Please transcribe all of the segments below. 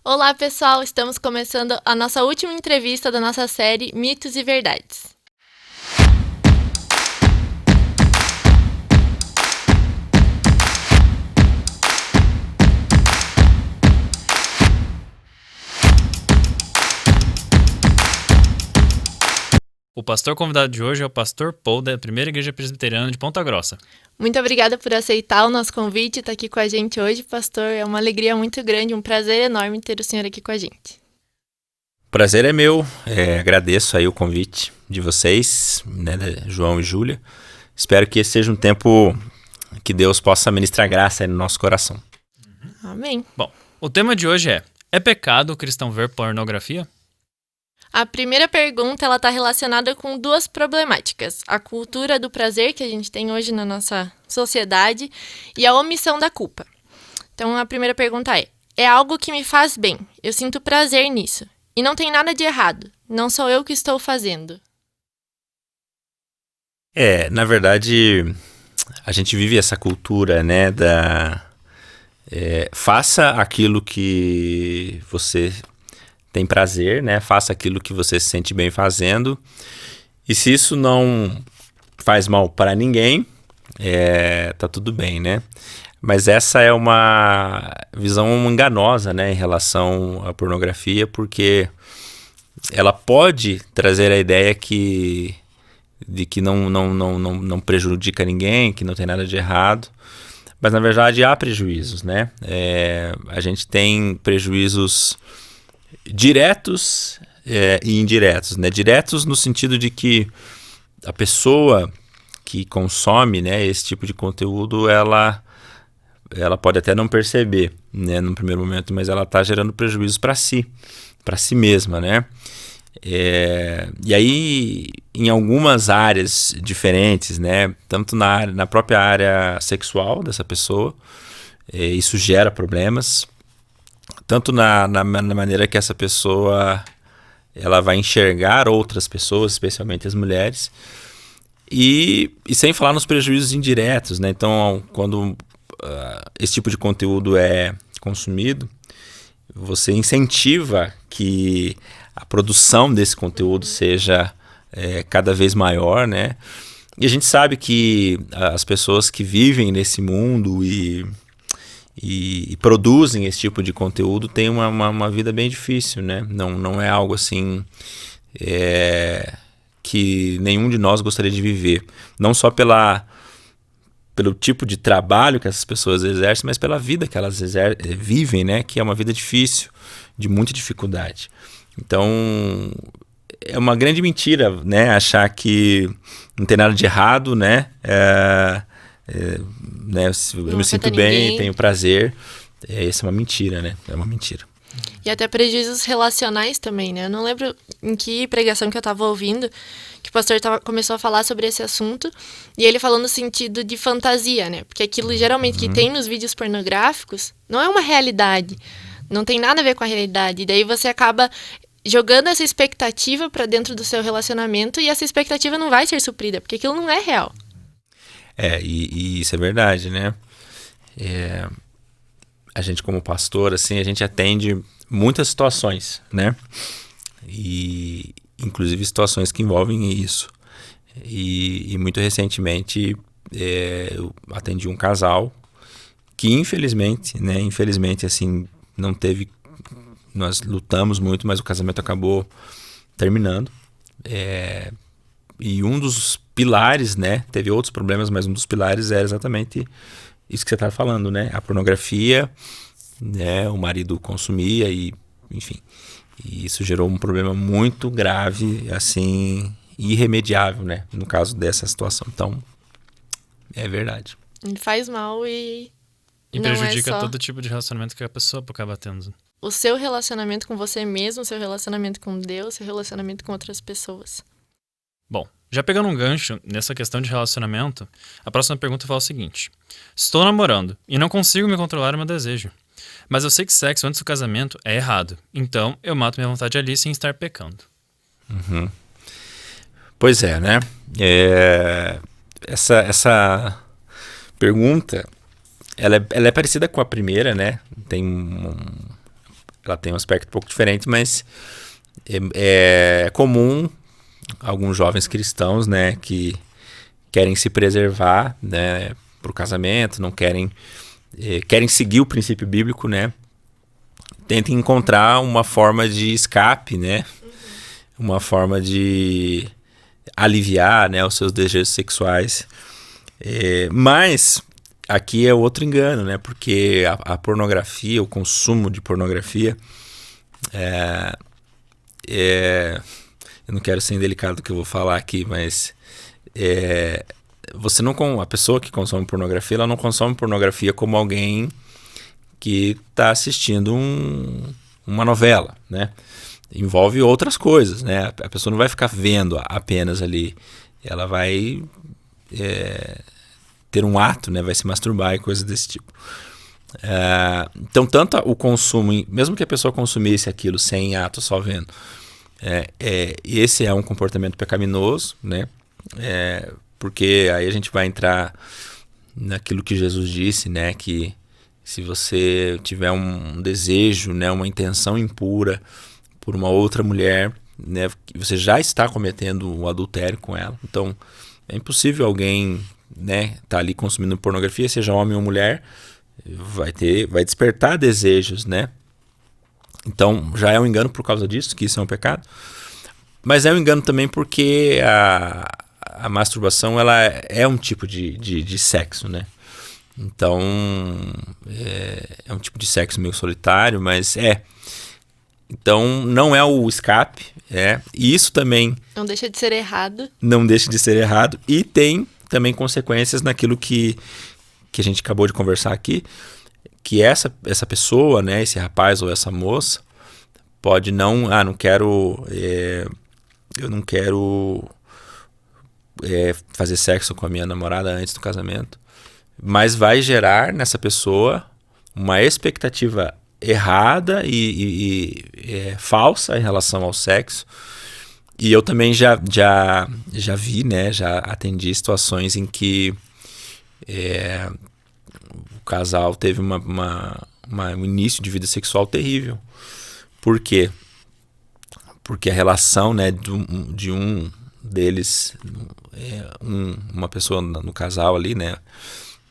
Olá, pessoal! Estamos começando a nossa última entrevista da nossa série Mitos e Verdades. O pastor convidado de hoje é o pastor Paul, da Primeira Igreja Presbiteriana de Ponta Grossa. Muito obrigada por aceitar o nosso convite e estar aqui com a gente hoje, pastor. É uma alegria muito grande, um prazer enorme ter o senhor aqui com a gente. Prazer é meu, agradeço aí o convite de vocês, né, João e Júlia. Espero que esse seja um tempo que Deus possa ministrar graça aí no nosso coração. Amém. Bom, o tema de hoje é pecado o cristão ver pornografia? A primeira pergunta ela está relacionada com duas problemáticas. A cultura do prazer que a gente tem hoje na nossa sociedade e a omissão da culpa. Então, a primeira pergunta é algo que me faz bem, eu sinto prazer nisso. E não tem nada de errado, não sou eu que estou fazendo. Na verdade, a gente vive essa cultura, né, faça aquilo que você tem prazer, né, faça aquilo que você se sente bem fazendo, e se isso não faz mal para ninguém, tá tudo bem, né? Mas essa é uma visão enganosa, né, em relação à pornografia, porque ela pode trazer a ideia de que não prejudica ninguém, que não tem nada de errado, mas na verdade há prejuízos, né? A gente tem prejuízos diretos e indiretos, né? Diretos no sentido de que a pessoa que consome, né, esse tipo de conteúdo, ela pode até não perceber, né, no primeiro momento, mas ela está gerando prejuízos para si mesma, né? E aí, em algumas áreas diferentes, né, tanto na própria área sexual dessa pessoa, isso gera problemas, tanto na maneira que essa pessoa ela vai enxergar outras pessoas, especialmente as mulheres, e sem falar nos prejuízos indiretos, né? Então, quando esse tipo de conteúdo é consumido, você incentiva que a produção desse conteúdo seja cada vez maior, né? E a gente sabe que as pessoas que vivem nesse mundo e produzem esse tipo de conteúdo têm uma vida bem difícil, né? Não é algo assim que nenhum de nós gostaria de viver. Não só pelo tipo de trabalho que essas pessoas exercem, mas pela vida que elas vivem, né? Que é uma vida difícil, de muita dificuldade. Então, é uma grande mentira, né? Achar que não tem nada de errado, né? Né? Eu me sinto bem, tenho prazer. Essa é uma mentira, né? É uma mentira. E até prejuízos relacionais também, né? Eu não lembro em que pregação que eu estava ouvindo que o pastor começou a falar sobre esse assunto, e ele falou no sentido de fantasia, né? Porque aquilo geralmente que tem nos vídeos pornográficos não é uma realidade, não tem nada a ver com a realidade, e daí você acaba jogando essa expectativa para dentro do seu relacionamento e essa expectativa não vai ser suprida, porque aquilo não é real. E isso é verdade, né? A gente como pastor, assim, a gente atende muitas situações, né? E inclusive situações que envolvem isso. E muito recentemente eu atendi um casal que infelizmente assim, não teve, nós lutamos muito, mas o casamento acabou terminando. E um dos pilares, né, teve outros problemas, mas um dos pilares era exatamente isso que você está falando, né? A pornografia, né? O marido consumia e, enfim, e isso gerou um problema muito grave, assim, irremediável, né? No caso dessa situação. Então, é verdade. Faz mal e não prejudica é só todo tipo de relacionamento que a pessoa acaba tendo. o seu relacionamento com você mesmo, o seu relacionamento com Deus, o seu relacionamento com outras pessoas. Bom, já pegando um gancho nessa questão de relacionamento, a próxima pergunta fala o seguinte: estou namorando e não consigo me controlar o meu desejo, mas eu sei que sexo antes do casamento é errado, então eu mato minha vontade ali sem estar pecando. Uhum. Pois é, né? Essa pergunta, ela é parecida com a primeira, né? ela tem um aspecto um pouco diferente, mas é comum alguns jovens cristãos, né, que querem se preservar, né, para o casamento, não querem seguir o princípio bíblico, né, tentem encontrar uma forma de escape, né, uma forma de aliviar, né, os seus desejos sexuais. Mas aqui é outro engano, né, porque a pornografia, o consumo de pornografia, eu não quero ser indelicado do que eu vou falar aqui, mas a pessoa que consome pornografia, ela não consome pornografia como alguém que está assistindo uma novela, né? Envolve outras coisas, né? A pessoa não vai ficar vendo apenas ali, ela vai ter um ato, né? Vai se masturbar e coisas desse tipo. Então, tanto o consumo, mesmo que a pessoa consumisse aquilo sem ato, só vendo, esse é um comportamento pecaminoso, né? Porque aí a gente vai entrar naquilo que Jesus disse, né? Que se você tiver um desejo, né? Uma intenção impura por uma outra mulher, né? Você já está cometendo um adultério com ela. Então, é impossível alguém, né? Tá ali consumindo pornografia, seja homem ou mulher, vai despertar desejos, né? Então, já é um engano por causa disso, que isso é um pecado. Mas é um engano também porque a masturbação, ela é um tipo de sexo, né? Então, é um tipo de sexo meio solitário, mas Então, não é o escape, E isso também... Não deixa de ser errado. Não deixa de ser errado. E tem também consequências naquilo que a gente acabou de conversar aqui, que essa pessoa, né, esse rapaz ou essa moça, pode eu não quero fazer sexo com a minha namorada antes do casamento, mas vai gerar nessa pessoa uma expectativa errada e falsa em relação ao sexo. E eu também já vi, né, já atendi situações em que o casal teve um início de vida sexual terrível. Por quê? Porque a relação, né, de um deles, uma pessoa no casal ali, né,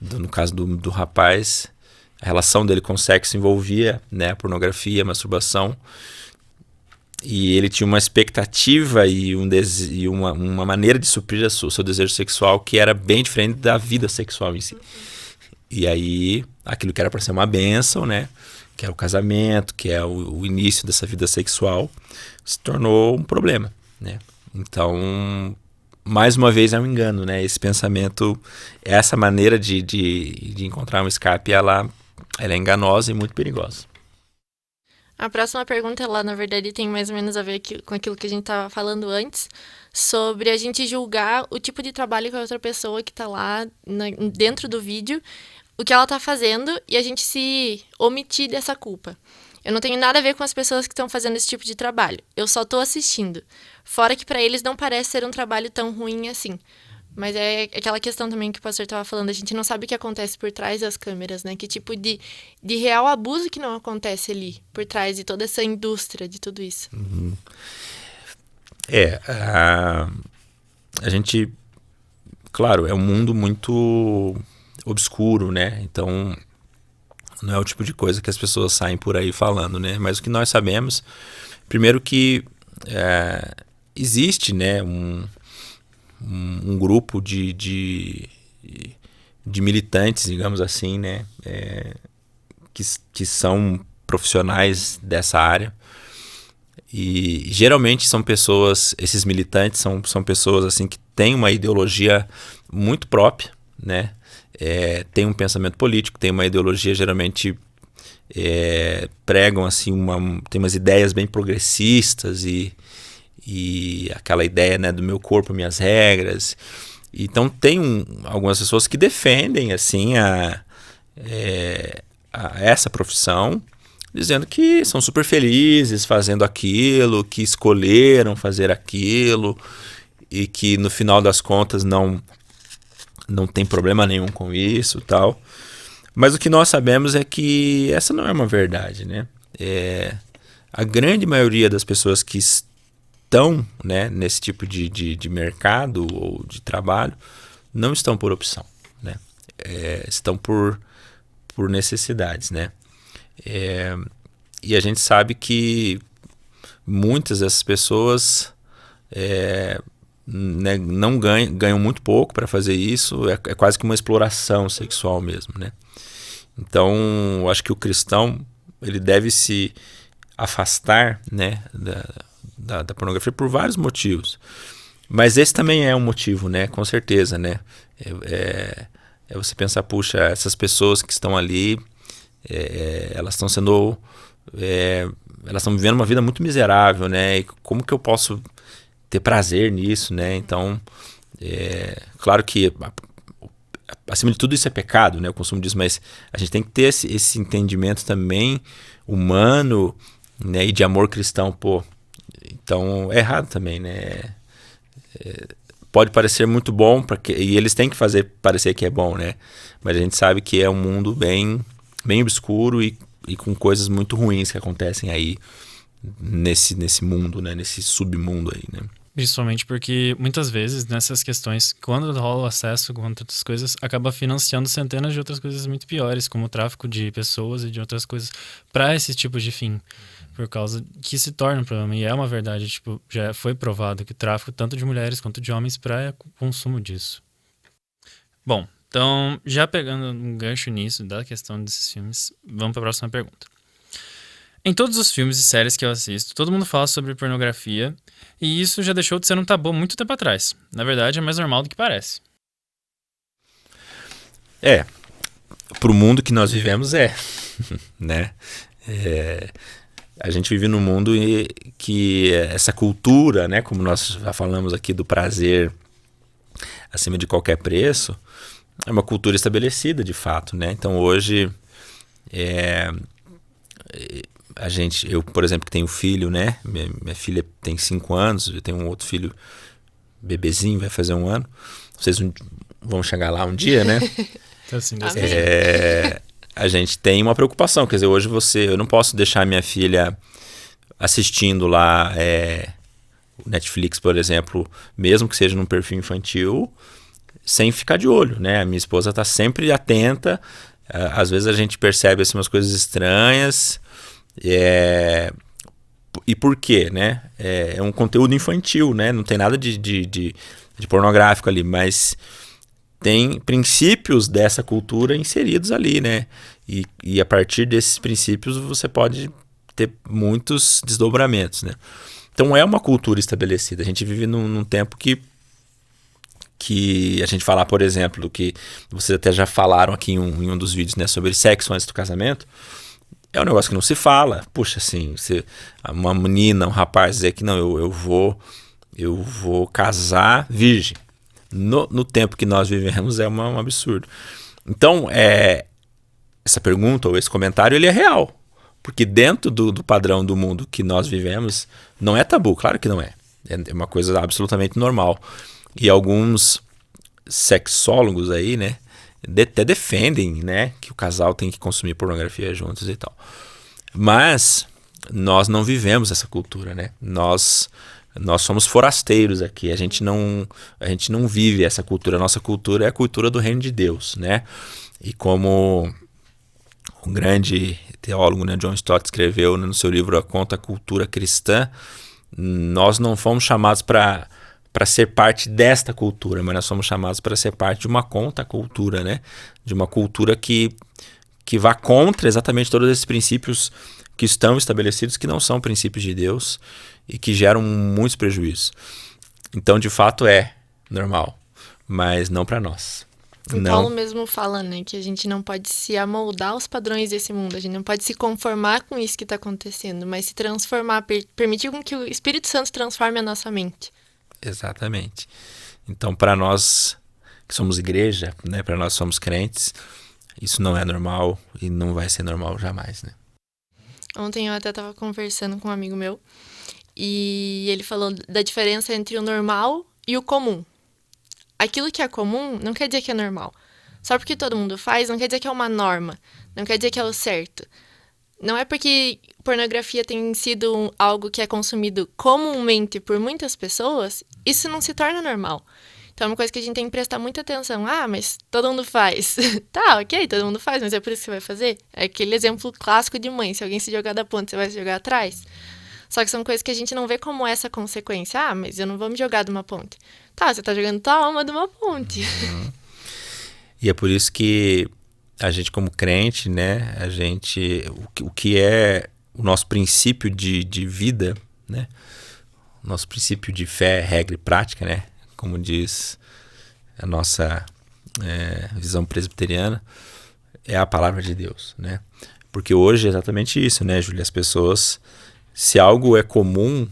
no caso do rapaz, a relação dele com o sexo envolvia, né, a pornografia, a masturbação, e ele tinha uma expectativa e uma maneira de suprir o seu desejo sexual que era bem diferente da vida sexual em si. E aí, aquilo que era para ser uma bênção, né, que é o casamento, que é o início dessa vida sexual, se tornou um problema, né? Então, mais uma vez é um engano, né? Esse pensamento, essa maneira de encontrar um escape, ela é enganosa e muito perigosa. A próxima pergunta, ela na verdade tem mais ou menos a ver com aquilo que a gente estava falando antes, sobre a gente julgar o tipo de trabalho que a outra pessoa que está lá dentro do vídeo, o que ela está fazendo, e a gente se omitir dessa culpa. Eu não tenho nada a ver com as pessoas que estão fazendo esse tipo de trabalho. Eu só estou assistindo. Fora que para eles não parece ser um trabalho tão ruim assim. Mas é aquela questão também que o pastor estava falando. A gente não sabe o que acontece por trás das câmeras, né? Que tipo de real abuso que não acontece ali, por trás de toda essa indústria, de tudo isso. Uhum. A gente... Claro, é um mundo muito obscuro, né? Então, não é o tipo de coisa que as pessoas saem por aí falando, né? Mas o que nós sabemos, primeiro que existe, né, um grupo de militantes, digamos assim, né, que são profissionais dessa área, e geralmente são pessoas, esses militantes são pessoas assim que têm uma ideologia muito própria, né, tem um pensamento político, tem uma ideologia, geralmente pregam assim tem umas ideias bem progressistas e aquela ideia, né, do meu corpo, minhas regras. Então tem algumas pessoas que defendem assim essa profissão, dizendo que são super felizes fazendo aquilo, que escolheram fazer aquilo e que no final das contas não tem problema nenhum com isso, tal. Mas o que nós sabemos é que essa não é uma verdade, né? A grande maioria das pessoas que estão, né, nesse tipo de mercado ou de trabalho não estão por opção, né? Estão por necessidades, né? E a gente sabe que muitas dessas pessoas né, não ganham muito pouco para fazer isso, é quase que uma exploração sexual mesmo, né? Então, eu acho que o cristão ele deve se afastar, né, da pornografia por vários motivos. Mas esse também é um motivo, né? Com certeza, né? É você pensar, puxa, essas pessoas que estão ali, elas estão sendo... elas estão vivendo uma vida muito miserável, né? E como que eu posso ter prazer nisso, né? Então, claro que acima de tudo isso é pecado, né? O consumo disso, mas a gente tem que ter esse entendimento também humano, né? E de amor cristão, pô. Então, é errado também, né? Pode parecer muito bom, e eles têm que fazer parecer que é bom, né? Mas a gente sabe que é um mundo bem obscuro e com coisas muito ruins que acontecem aí nesse mundo, né? Nesse submundo aí, né? Principalmente porque muitas vezes nessas questões, quando rola o acesso com outras coisas, acaba financiando centenas de outras coisas muito piores, como o tráfico de pessoas e de outras coisas para esse tipo de fim. Por causa que se torna um problema. E é uma verdade, tipo, já foi provado que o tráfico tanto de mulheres quanto de homens para consumo disso. Bom, então, já pegando um gancho nisso da questão desses filmes, vamos para a próxima pergunta. Em todos os filmes e séries que eu assisto, todo mundo fala sobre pornografia, e isso já deixou de ser um tabu há muito tempo atrás. Na verdade, é mais normal do que parece. Pro mundo que nós vivemos né? A gente vive num mundo que essa cultura, né, como nós já falamos aqui do prazer acima de qualquer preço, é uma cultura estabelecida de fato, né? Então hoje eu, por exemplo, que tenho filho, né? Minha filha tem 5 anos, eu tenho um outro filho bebezinho, vai fazer 1 ano. Vocês vão chegar lá um dia, né? Então, assim, A gente tem uma preocupação, quer dizer, hoje eu não posso deixar minha filha assistindo lá o Netflix, por exemplo, mesmo que seja num perfil infantil, sem ficar de olho, né? A minha esposa está sempre atenta, às vezes a gente percebe assim, umas coisas estranhas, e por quê, né? É um conteúdo infantil, né? Não tem nada de pornográfico ali, mas tem princípios dessa cultura inseridos ali, né? E a partir desses princípios você pode ter muitos desdobramentos, né? Então é uma cultura estabelecida. A gente vive num tempo que a gente falar, por exemplo, que vocês até já falaram aqui em um dos vídeos, né, sobre sexo antes do casamento, é um negócio que não se fala. Puxa, assim, uma menina, um rapaz dizer que não, eu vou casar virgem. No tempo que nós vivemos é um absurdo. Então, essa pergunta ou esse comentário ele é real. Porque dentro do padrão do mundo que nós vivemos, não é tabu, claro que não é. É uma coisa absolutamente normal. E alguns sexólogos aí, né, até defendem, né, que o casal tem que consumir pornografia juntos e tal. Mas nós não vivemos essa cultura, né? Nós somos forasteiros aqui, a gente não vive essa cultura. A nossa cultura é a cultura do reino de Deus, né? E como um grande teólogo, né, John Stott, escreveu, né, no seu livro A Contra a Cultura Cristã, nós não fomos chamados para ser parte desta cultura, mas nós somos chamados para ser parte de uma contracultura, né? De uma cultura que vá contra exatamente todos esses princípios que estão estabelecidos, que não são princípios de Deus e que geram muitos prejuízos. Então, de fato, é normal, mas não para nós. O Paulo mesmo fala, né, que a gente não pode se amoldar aos padrões desse mundo, a gente não pode se conformar com isso que está acontecendo, mas se transformar, permitir com que o Espírito Santo transforme a nossa mente. Exatamente. Então, para nós que somos igreja, né, para nós que somos crentes, isso não é normal e não vai ser normal jamais, né? Ontem eu até estava conversando com um amigo meu e ele falou da diferença entre o normal e o comum. Aquilo que é comum não quer dizer que é normal. Só porque todo mundo faz, não quer dizer que é uma norma. Não quer dizer que é o certo. Não é porque pornografia tem sido algo que é consumido comumente por muitas pessoas, isso não se torna normal. Então é uma coisa que a gente tem que prestar muita atenção. Ah, mas todo mundo faz. Tá, ok, todo mundo faz, mas é por isso que você vai fazer? É aquele exemplo clássico de mãe. Se alguém se jogar da ponte, você vai se jogar atrás? Só que são coisas que a gente não vê como essa consequência. Ah, mas eu não vou me jogar de uma ponte. Tá, você tá jogando tua alma de uma ponte. E é por isso que a gente, como crente, né, o que é o nosso princípio de vida, né, o nosso princípio de fé, regra e prática, né, como diz a nossa visão presbiteriana, é a palavra de Deus, né, porque hoje é exatamente isso, né, Júlia, as pessoas, se algo é comum,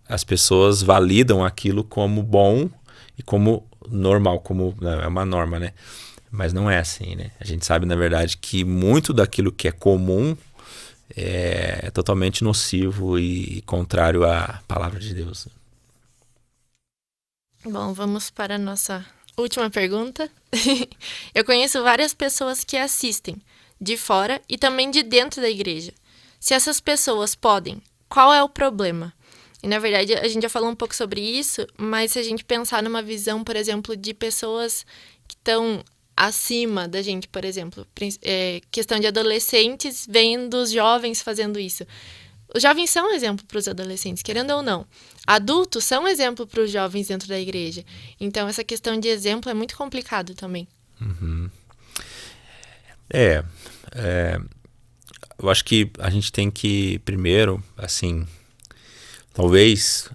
as pessoas validam aquilo como bom e como normal, como é uma norma, né? Mas não é assim, né? A gente sabe, na verdade, que muito daquilo que é comum é totalmente nocivo e contrário à palavra de Deus. Bom, vamos para a nossa última pergunta. Eu conheço várias pessoas que assistem de fora e também de dentro da igreja. Se essas pessoas podem, qual é o problema? E, na verdade, a gente já falou um pouco sobre isso, mas se a gente pensar numa visão, por exemplo, de pessoas que estão acima da gente, por exemplo, questão de adolescentes vendo os jovens fazendo isso. Os jovens são um exemplo para os adolescentes, querendo ou não. Adultos são um exemplo para os jovens dentro da igreja. Então, essa questão de exemplo é muito complicado também. Uhum. Eu acho que a gente tem que, primeiro, assim, talvez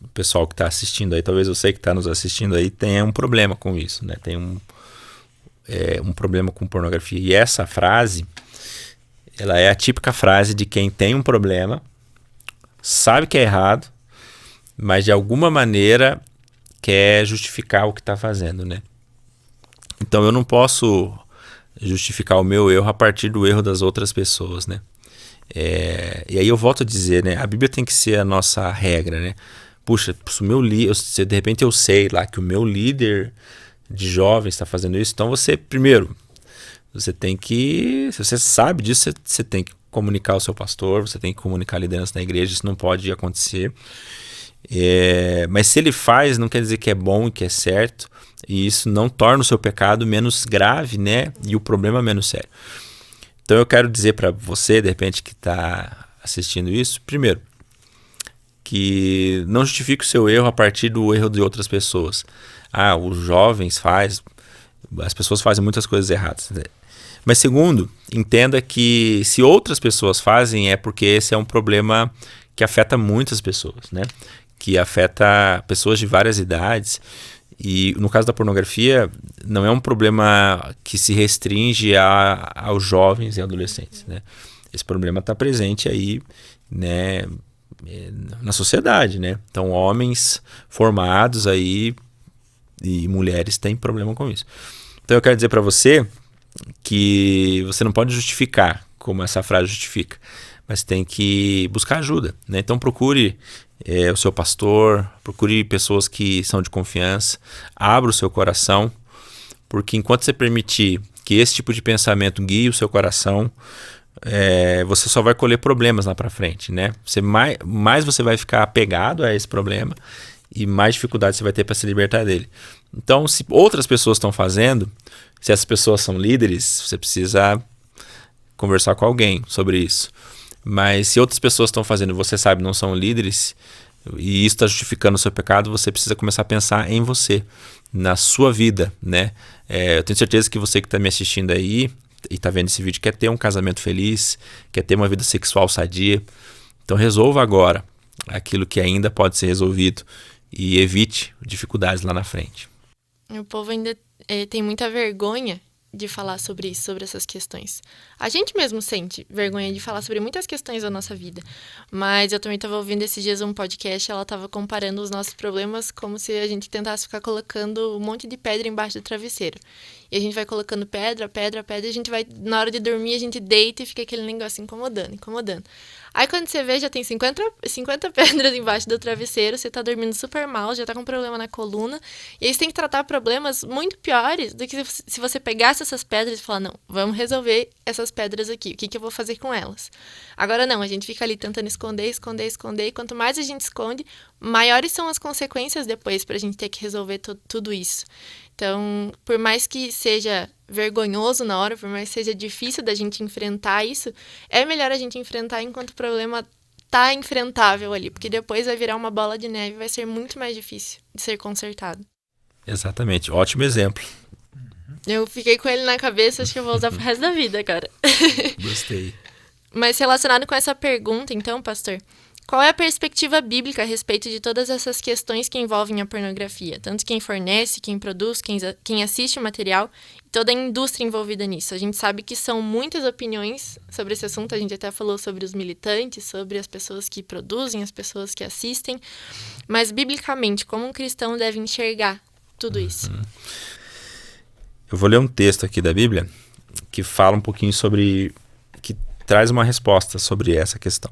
o pessoal que está assistindo aí, talvez você que está nos assistindo aí tenha um problema com isso, né? Tem um problema com pornografia. E essa frase, ela é a típica frase de quem tem um problema, sabe que é errado, mas de alguma maneira quer justificar o que está fazendo, né? Então eu não posso justificar o meu erro a partir do erro das outras pessoas, né? E aí eu volto a dizer, né? A Bíblia tem que ser a nossa regra, né? Puxa, se o meu se de repente eu sei lá que o meu líder de jovens está fazendo isso, então você, primeiro, você tem que, se você sabe disso, você tem que comunicar ao seu pastor, você tem que comunicar a liderança da igreja, isso não pode acontecer. Mas se ele faz, não quer dizer que é bom e que é certo, e isso não torna o seu pecado menos grave, né? E o problema menos sério. Então eu quero dizer para você, de repente, que está assistindo isso, primeiro, que não justifique o seu erro a partir do erro de outras pessoas. Ah, os jovens as pessoas fazem muitas coisas erradas. Mas segundo, entenda que se outras pessoas fazem é porque esse é um problema que afeta muitas pessoas, né? Que afeta pessoas de várias idades. E no caso da pornografia, não é um problema que se restringe aos jovens e adolescentes, né? Esse problema está presente aí, né, na sociedade, né? Então, homens formados aí e mulheres têm problema com isso. Então, eu quero dizer para você que você não pode justificar como essa frase justifica, mas tem que buscar ajuda, né? Então, procure o seu pastor, procure pessoas que são de confiança, abra o seu coração, porque enquanto você permitir que esse tipo de pensamento guie o seu coração, você só vai colher problemas lá para frente, né? Mais você vai ficar apegado a esse problema e mais dificuldade você vai ter para se libertar dele. Então, se outras pessoas estão fazendo, se essas pessoas são líderes, você precisa conversar com alguém sobre isso. Mas se outras pessoas estão fazendo e você sabe não são líderes, e isso está justificando o seu pecado, você precisa começar a pensar em você, na sua vida, né? Eu tenho certeza que você que está me assistindo aí e está vendo esse vídeo quer ter um casamento feliz, quer ter uma vida sexual sadia. Então resolva agora aquilo que ainda pode ser resolvido e evite dificuldades lá na frente. O povo ainda tem muita vergonha de falar sobre isso, sobre essas questões. A gente mesmo sente vergonha de falar sobre muitas questões da nossa vida. Mas eu também estava ouvindo esses dias um podcast, ela estava comparando os nossos problemas como se a gente tentasse ficar colocando um monte de pedra embaixo do travesseiro. E a gente vai colocando pedra, e a gente vai, na hora de dormir, a gente deita e fica aquele negócio incomodando. Aí quando você vê, já tem 50 pedras embaixo do travesseiro, você tá dormindo super mal, já tá com problema na coluna. E aí você tem que tratar problemas muito piores do que se você pegasse essas pedras e falar, não, vamos resolver essas pedras aqui, o que que eu vou fazer com elas? Agora não, a gente fica ali tentando esconder, e quanto mais a gente esconde, maiores são as consequências depois pra gente ter que resolver tudo isso. Então, por mais que seja vergonhoso na hora, por mais que seja difícil da gente enfrentar isso, é melhor a gente enfrentar enquanto o problema tá enfrentável ali, porque depois vai virar uma bola de neve e vai ser muito mais difícil de ser consertado. Exatamente, ótimo exemplo. Eu fiquei com ele na cabeça, acho que eu vou usar pro resto da vida, cara. Gostei. Mas relacionado com essa pergunta, então, pastor, qual é a perspectiva bíblica a respeito de todas essas questões que envolvem a pornografia? Tanto quem fornece, quem produz, quem assiste o material e toda a indústria envolvida nisso. A gente sabe que são muitas opiniões sobre esse assunto, a gente até falou sobre os militantes, sobre as pessoas que produzem, as pessoas que assistem. Mas, biblicamente, como um cristão deve enxergar tudo isso? Eu vou ler um texto aqui da Bíblia que fala um pouquinho sobre... que traz uma resposta sobre essa questão.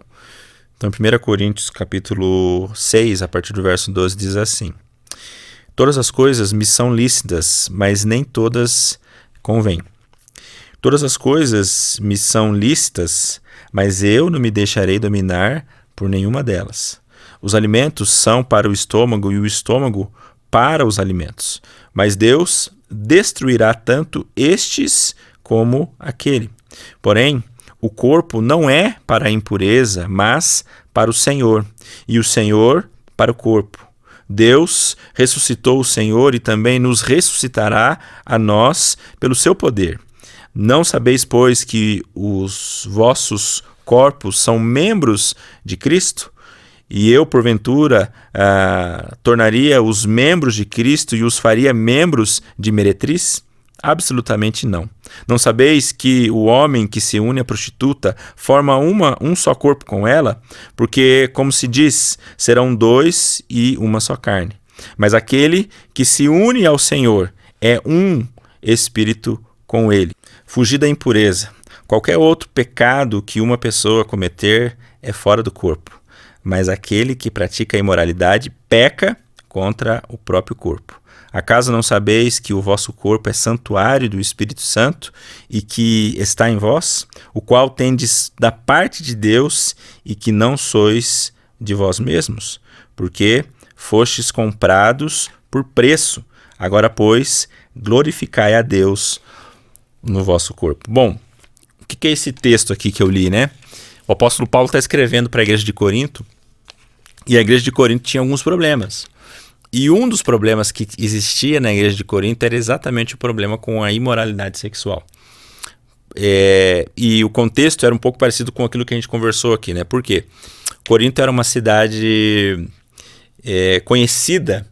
Então, em 1 Coríntios, capítulo 6, a partir do verso 12, diz assim: todas as coisas me são lícitas, mas nem todas convêm. Todas as coisas me são lícitas, mas eu não me deixarei dominar por nenhuma delas. Os alimentos são para o estômago e o estômago para os alimentos, mas Deus destruirá tanto estes como aquele. Porém, o corpo não é para a impureza, mas para o Senhor, e o Senhor para o corpo. Deus ressuscitou o Senhor e também nos ressuscitará a nós pelo seu poder. Não sabeis, pois, que os vossos corpos são membros de Cristo? E eu, porventura, tornaria os membros de Cristo e os faria membros de meretriz? Absolutamente não. Não sabeis que o homem que se une à prostituta forma um só corpo com ela? Porque, como se diz, serão dois e uma só carne. Mas aquele que se une ao Senhor é um espírito com ele. Fugir da impureza. Qualquer outro pecado que uma pessoa cometer é fora do corpo. Mas aquele que pratica a imoralidade peca contra o próprio corpo. Acaso não sabeis que o vosso corpo é santuário do Espírito Santo e que está em vós, o qual tendes da parte de Deus e que não sois de vós mesmos? Porque fostes comprados por preço. Agora, pois, glorificai a Deus no vosso corpo. Bom, o que é esse texto aqui que eu li, né? O apóstolo Paulo está escrevendo para a igreja de Corinto e a igreja de Corinto tinha alguns problemas. E um dos problemas que existia na igreja de Corinto era exatamente o problema com a imoralidade sexual. E o contexto era um pouco parecido com aquilo que a gente conversou aqui, né? Por quê? Corinto era uma cidade conhecida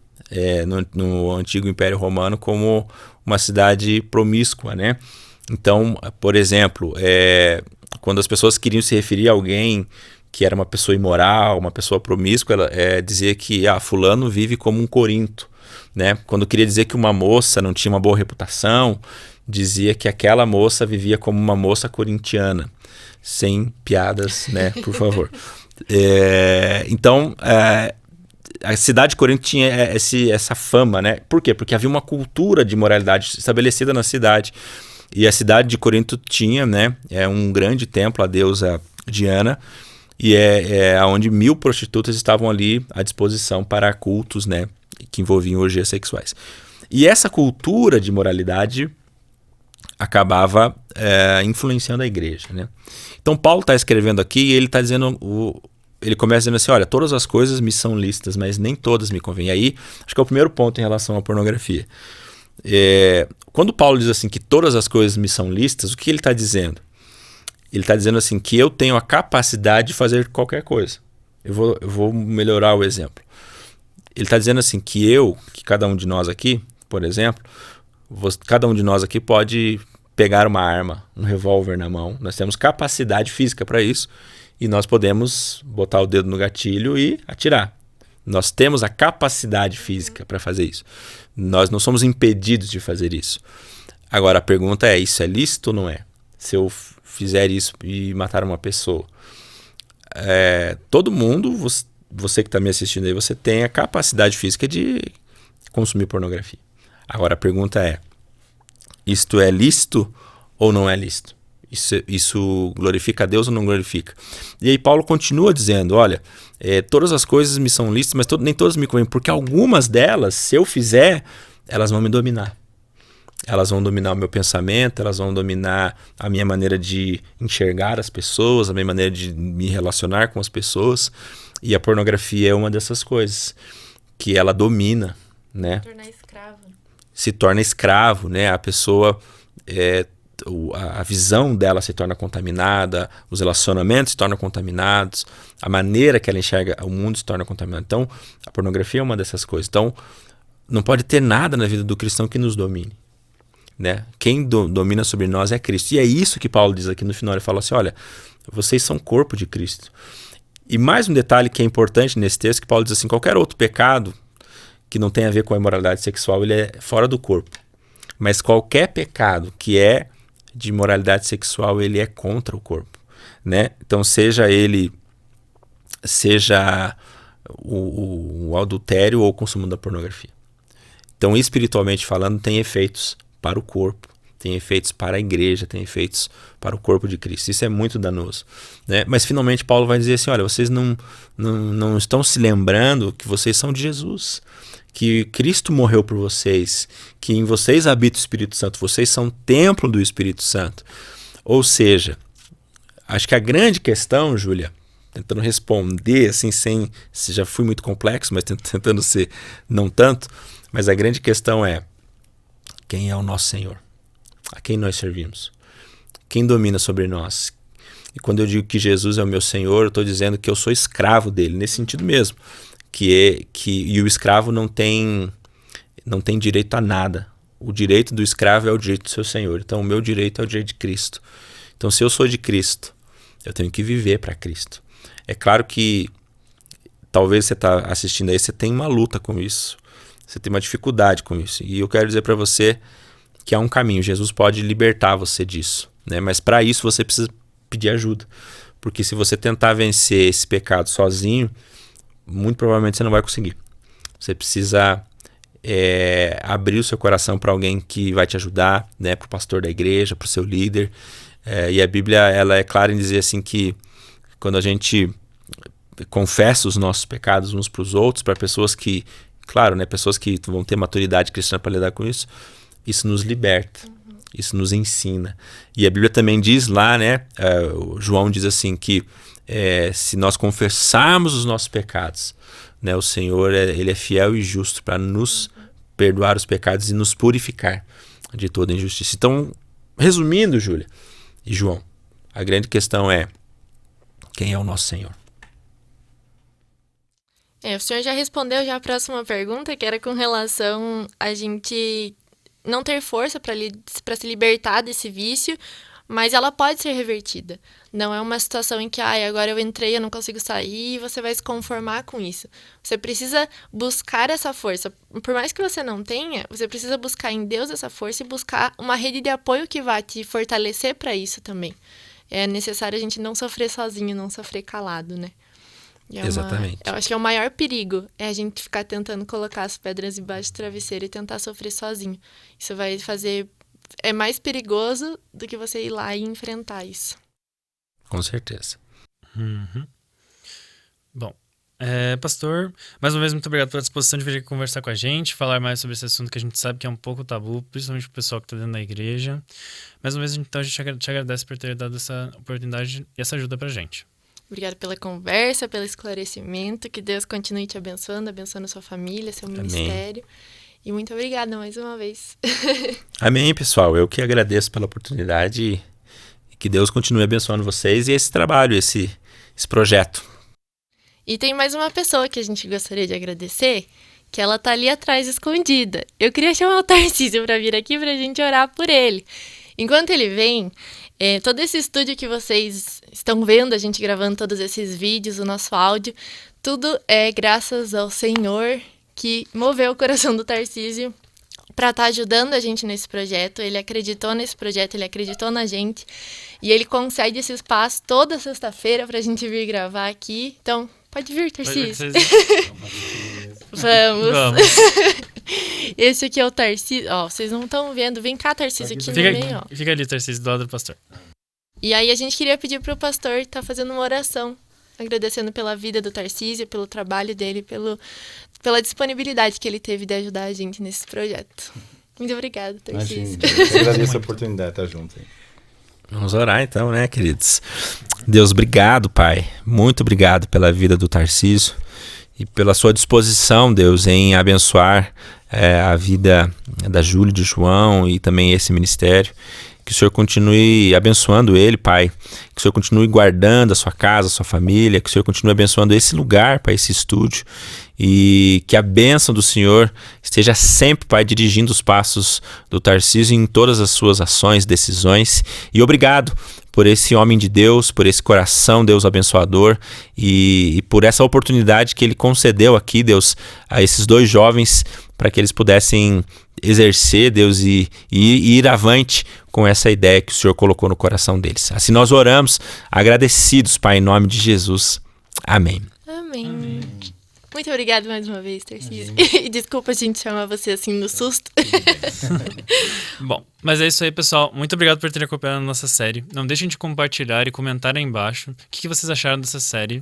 no antigo Império Romano como uma cidade promíscua, né? Então, por exemplo, quando as pessoas queriam se referir a alguém que era uma pessoa imoral, uma pessoa promíscua, ela dizia que fulano vive como um Corinto, né? Quando queria dizer que uma moça não tinha uma boa reputação, dizia que aquela moça vivia como uma moça corintiana. Sem piadas, né? Por favor. Então, a cidade de Corinto tinha essa fama, né? Por quê? Porque havia uma cultura de moralidade estabelecida na cidade. E a cidade de Corinto tinha, né? Um grande templo, a deusa Diana, e onde 1000 prostitutas estavam ali à disposição para cultos, né, que envolviam orgias sexuais. E essa cultura de moralidade acabava influenciando a igreja, né? Então Paulo está escrevendo aqui e ele está dizendo, ele começa dizendo assim, olha, todas as coisas me são lícitas, mas nem todas me convêm. E aí, acho que é o primeiro ponto em relação à pornografia. Quando Paulo diz assim que todas as coisas me são lícitas, o que ele está dizendo? Ele está dizendo assim que eu tenho a capacidade de fazer qualquer coisa. Eu vou melhorar o exemplo. Ele está dizendo assim que cada um de nós aqui, por exemplo, cada um de nós aqui pode pegar uma arma, um revólver na mão. Nós temos capacidade física para isso e nós podemos botar o dedo no gatilho e atirar. Nós temos a capacidade física para fazer isso. Nós não somos impedidos de fazer isso. Agora a pergunta é, isso é lícito ou não é? Se eu fizer isso e matar uma pessoa, todo mundo, você que está me assistindo aí, você tem a capacidade física de consumir pornografia. Agora a pergunta é, isto é lícito ou não é lícito? Isso glorifica a Deus ou não glorifica? E aí Paulo continua dizendo, olha, todas as coisas me são lícitas, mas nem todas me convêm, porque algumas delas, se eu fizer, elas vão me dominar. Elas vão dominar o meu pensamento, elas vão dominar a minha maneira de enxergar as pessoas, a minha maneira de me relacionar com as pessoas. E a pornografia é uma dessas coisas, que ela domina, né? Se torna escravo, né? A pessoa, a visão dela se torna contaminada, os relacionamentos se tornam contaminados, a maneira que ela enxerga o mundo se torna contaminada. Então, a pornografia é uma dessas coisas. Então, não pode ter nada na vida do cristão que nos domine, né? Quem domina sobre nós é Cristo. E é isso que Paulo diz aqui no final. Ele fala assim, olha, vocês são corpo de Cristo. E mais um detalhe que é importante nesse texto, que Paulo diz assim, qualquer outro pecado que não tem a ver com a imoralidade sexual, ele é fora do corpo. Mas qualquer pecado que é de imoralidade sexual, ele é contra o corpo, né? Então, seja o adultério ou o consumo da pornografia. Então, espiritualmente falando, tem efeitos para o corpo, tem efeitos para a igreja, tem efeitos para o corpo de Cristo. Isso é muito danoso, né? Mas finalmente Paulo vai dizer assim, olha, vocês não estão se lembrando que vocês são de Jesus, que Cristo morreu por vocês, que em vocês habita o Espírito Santo, vocês são templo do Espírito Santo. Ou seja, acho que a grande questão, Júlia, tentando responder assim, se já fui muito complexo, mas tentando ser não tanto, mas a grande questão é, quem é o nosso Senhor? A quem nós servimos? Quem domina sobre nós? E quando eu digo que Jesus é o meu Senhor, eu estou dizendo que eu sou escravo dele, nesse sentido mesmo. E o escravo não tem direito a nada. O direito do escravo é o direito do seu Senhor. Então o meu direito é o direito de Cristo. Então se eu sou de Cristo, eu tenho que viver para Cristo. É claro que talvez você está assistindo aí, você tem uma luta com isso. Você tem uma dificuldade com isso. E eu quero dizer para você que há um caminho. Jesus pode libertar você disso, né? Mas para isso você precisa pedir ajuda. Porque se você tentar vencer esse pecado sozinho, muito provavelmente você não vai conseguir. Você precisa abrir o seu coração para alguém que vai te ajudar, né? Para o pastor da igreja, para o seu líder. E a Bíblia ela é clara em dizer assim que quando a gente confessa os nossos pecados uns para os outros, para pessoas que, claro, né? Pessoas que vão ter maturidade cristã para lidar com isso, isso nos liberta. Isso nos ensina. E a Bíblia também diz lá, né? João diz assim que se nós confessarmos os nossos pecados, né, o Senhor ele é fiel e justo para nos perdoar os pecados e nos purificar de toda injustiça. Então, resumindo, Júlia e João, a grande questão é quem é o nosso Senhor? O senhor já respondeu já a próxima pergunta, que era com relação a gente não ter força para se libertar desse vício, mas ela pode ser revertida. Não é uma situação em que, agora eu entrei, eu não consigo sair, e você vai se conformar com isso. Você precisa buscar essa força. Por mais que você não tenha, você precisa buscar em Deus essa força e buscar uma rede de apoio que vá te fortalecer para isso também. É necessário a gente não sofrer sozinho, não sofrer calado, né? Exatamente. Eu acho que é o maior perigo, é a gente ficar tentando colocar as pedras embaixo do travesseiro e tentar sofrer sozinho. Isso vai fazer... É mais perigoso do que você ir lá e enfrentar isso. Com certeza. Uhum. Bom, pastor, mais uma vez, muito obrigado pela disposição de vir aqui conversar com a gente, falar mais sobre esse assunto que a gente sabe que é um pouco tabu, principalmente pro pessoal que está dentro da igreja. Mais uma vez, então, a gente te agradece por ter dado essa oportunidade e essa ajuda pra gente. Obrigada pela conversa, pelo esclarecimento. Que Deus continue te abençoando sua família, seu ministério. E muito obrigada mais uma vez. Amém, pessoal. Eu que agradeço pela oportunidade e que Deus continue abençoando vocês e esse trabalho, esse projeto. E tem mais uma pessoa que a gente gostaria de agradecer, que ela tá ali atrás, escondida. Eu queria chamar o Tarcísio para vir aqui pra gente orar por ele. Enquanto ele vem, todo esse estúdio que vocês estão vendo, a gente gravando todos esses vídeos, o nosso áudio, tudo é graças ao Senhor que moveu o coração do Tarcísio para estar ajudando a gente nesse projeto. Ele acreditou nesse projeto, ele acreditou na gente. E ele concede esse espaço toda sexta-feira pra gente vir gravar aqui. Então, pode vir, Tarcísio. Vamos. Esse aqui é o Tarcísio. Ó, vocês não estão vendo. Vem cá, Tarcísio, aqui no meio, ó. Fica ali, Tarcísio, do lado do pastor. E aí a gente queria pedir pro pastor estar fazendo uma oração, agradecendo pela vida do Tarcísio, pelo trabalho dele, pela disponibilidade que ele teve de ajudar a gente nesse projeto. Muito obrigada, Tarcísio. Eu agradeço a oportunidade de estar junto aí. Vamos orar então, né, queridos? Deus, obrigado, Pai. Muito obrigado pela vida do Tarcísio e pela sua disposição, Deus, em abençoar a vida da Júlia, de João e também esse ministério. Que o Senhor continue abençoando ele, Pai. Que o Senhor continue guardando a sua casa, a sua família. Que o Senhor continue abençoando esse lugar, Pai, esse estúdio. E que a bênção do Senhor esteja sempre, Pai, dirigindo os passos do Tarcísio em todas as suas ações, decisões. E obrigado por esse homem de Deus, por esse coração, Deus abençoador, e por essa oportunidade que ele concedeu aqui, Deus, a esses dois jovens, para que eles pudessem exercer, Deus, e ir avante com essa ideia que o Senhor colocou no coração deles. Assim nós oramos, agradecidos, Pai, em nome de Jesus. Amém. Amém. Muito obrigada mais uma vez, Tarcísio. E desculpa a gente chamar você assim no susto. Bom, mas é isso aí, pessoal. Muito obrigado por terem acompanhado a nossa série. Não deixem de compartilhar e comentar aí embaixo o que vocês acharam dessa série.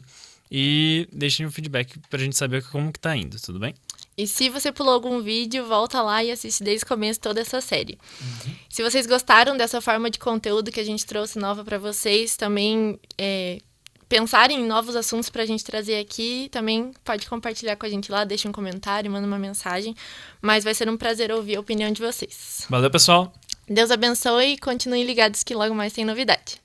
E deixem um feedback pra gente saber como que tá indo, tudo bem? E se você pulou algum vídeo, volta lá e assiste desde o começo toda essa série. Se vocês gostaram dessa forma de conteúdo que a gente trouxe nova pra vocês, também pensarem em novos assuntos pra gente trazer aqui, também pode compartilhar com a gente lá, deixa um comentário, manda uma mensagem. Mas vai ser um prazer ouvir a opinião de vocês. Valeu, pessoal! Deus abençoe e continuem ligados que logo mais tem novidade.